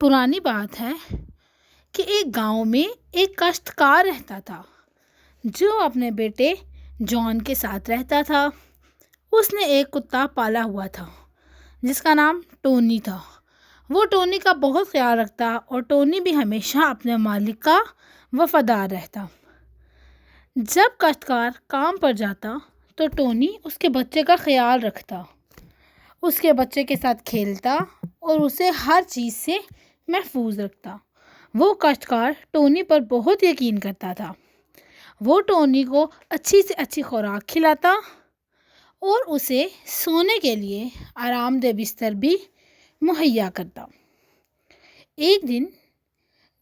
پرانی بات ہے کہ ایک گاؤں میں ایک کاشتکار رہتا تھا جو اپنے بیٹے جان کے ساتھ رہتا تھا۔ اس نے ایک کتا پالا ہوا تھا جس کا نام ٹونی تھا۔ وہ ٹونی کا بہت خیال رکھتا اور ٹونی بھی ہمیشہ اپنے مالک کا وفادار رہتا۔ جب کاشتکار کام پر جاتا تو ٹونی اس کے بچے کا خیال رکھتا، اس کے بچے کے ساتھ کھیلتا اور اسے ہر چیز سے محفوظ رکھتا۔ وہ کاشتکار ٹونی پر بہت یقین کرتا تھا۔ وہ ٹونی کو اچھی سے اچھی خوراک کھلاتا اور اسے سونے کے لیے آرام دہ بستر بھی مہیا کرتا۔ ایک دن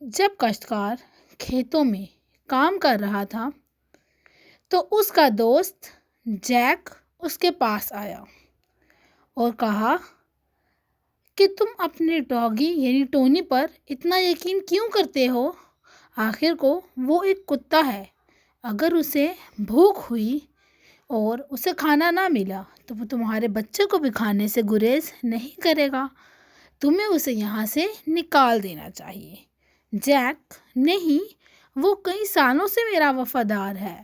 جب کاشتکار کھیتوں میں کام کر رہا تھا تو اس کا دوست جیک اس کے پاس آیا اور کہا کہ تم اپنے ڈاگی یعنی ٹونی پر اتنا یقین کیوں کرتے ہو؟ آخر کو وہ ایک کتا ہے، اگر اسے بھوک ہوئی اور اسے کھانا نہ ملا تو وہ تمہارے بچے کو بھی کھانے سے گریز نہیں کرے گا۔ تمہیں اسے یہاں سے نکال دینا چاہیے۔ جیک: نہیں، وہ کئی سالوں سے میرا وفادار ہے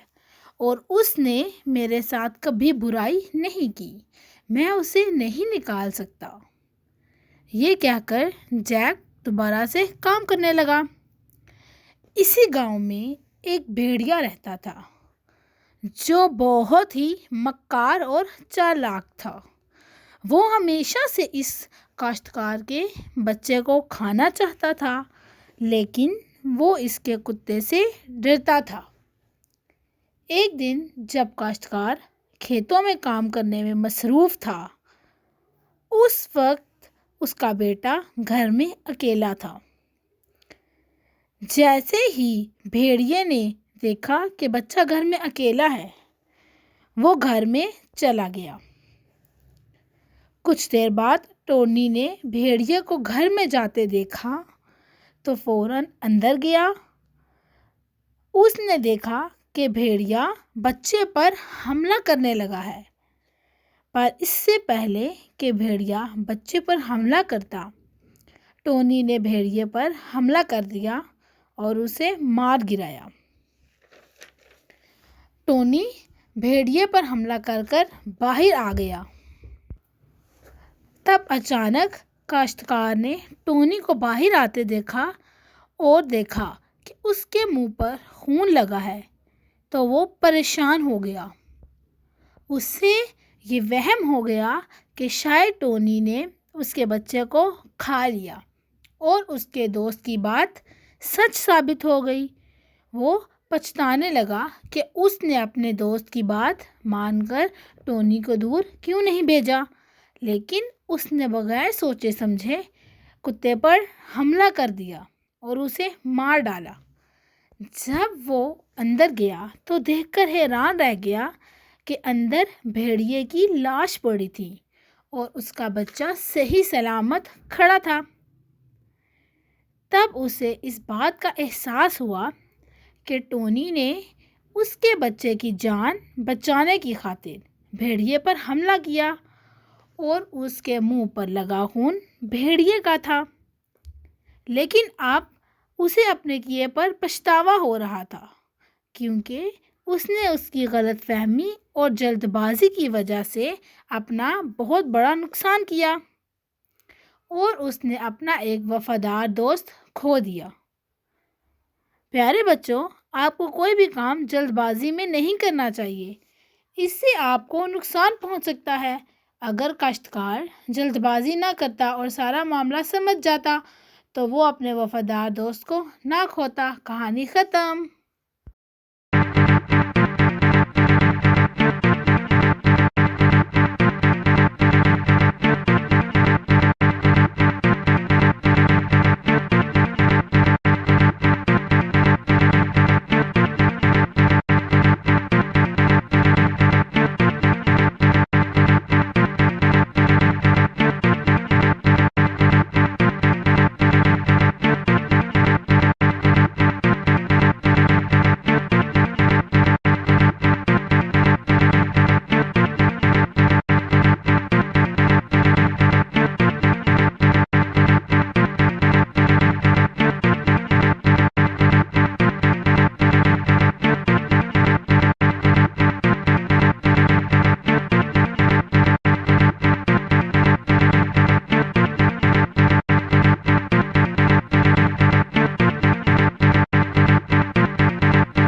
اور اس نے میرے ساتھ کبھی برائی نہیں کی، میں اسے نہیں نکال سکتا۔ یہ کہہ کر جیک دوبارہ سے کام کرنے لگا۔ اسی گاؤں میں ایک بھیڑیا رہتا تھا جو بہت ہی مکار اور چالاک تھا۔ وہ ہمیشہ سے اس کاشتکار کے بچے کو کھانا چاہتا تھا لیکن وہ اس کے کتے سے ڈرتا تھا۔ ایک دن جب کاشتکار کھیتوں میں کام کرنے میں مصروف تھا، اس وقت اس کا بیٹا گھر میں اکیلا تھا۔ جیسے ہی بھیڑیے نے دیکھا کہ بچہ گھر میں اکیلا ہے، وہ گھر میں چلا گیا۔ کچھ دیر بعد ٹونی نے بھیڑیے کو گھر میں جاتے دیکھا تو فوراً اندر گیا۔ اس نے دیکھا کہ بھیڑیا بچے پر حملہ کرنے لگا ہے، پر اس سے پہلے کہ بھیڑیا بچے پر حملہ کرتا، ٹونی نے بھیڑیے پر حملہ کر دیا اور اسے مار گرایا۔ ٹونی بھیڑیے پر حملہ کر کر باہر آ گیا۔ تب اچانک کاشتکار نے ٹونی کو باہر آتے دیکھا اور دیکھا کہ اس کے منہ پر خون لگا ہے تو وہ پریشان ہو گیا۔ اسے یہ وہم ہو گیا کہ شاید ٹونی نے اس کے بچے کو کھا لیا اور اس کے دوست کی بات سچ ثابت ہو گئی۔ وہ پچھتانے لگا کہ اس نے اپنے دوست کی بات مان کر ٹونی کو دور کیوں نہیں بھیجا، لیکن اس نے بغیر سوچے سمجھے کتے پر حملہ کر دیا اور اسے مار ڈالا۔ جب وہ اندر گیا تو دیکھ کر حیران رہ گیا کہ اندر بھیڑیے کی لاش پڑی تھی اور اس کا بچہ صحیح سلامت کھڑا تھا۔ تب اسے اس بات کا احساس ہوا کہ ٹونی نے اس کے بچے کی جان بچانے کی خاطر بھیڑیے پر حملہ کیا اور اس کے منہ پر لگا خون بھیڑیے کا تھا، لیکن اب اسے اپنے کیے پر پچھتاوا ہو رہا تھا کیونکہ اس نے اس کی غلط فہمی اور جلد بازی کی وجہ سے اپنا بہت بڑا نقصان کیا اور اس نے اپنا ایک وفادار دوست کھو دیا۔ پیارے بچوں، آپ کو کوئی بھی کام جلد بازی میں نہیں کرنا چاہیے، اس سے آپ کو نقصان پہنچ سکتا ہے۔ اگر کاشتکار جلد بازی نہ کرتا اور سارا معاملہ سمجھ جاتا تو وہ اپنے وفادار دوست کو نہ کھوتا۔ کہانی ختم۔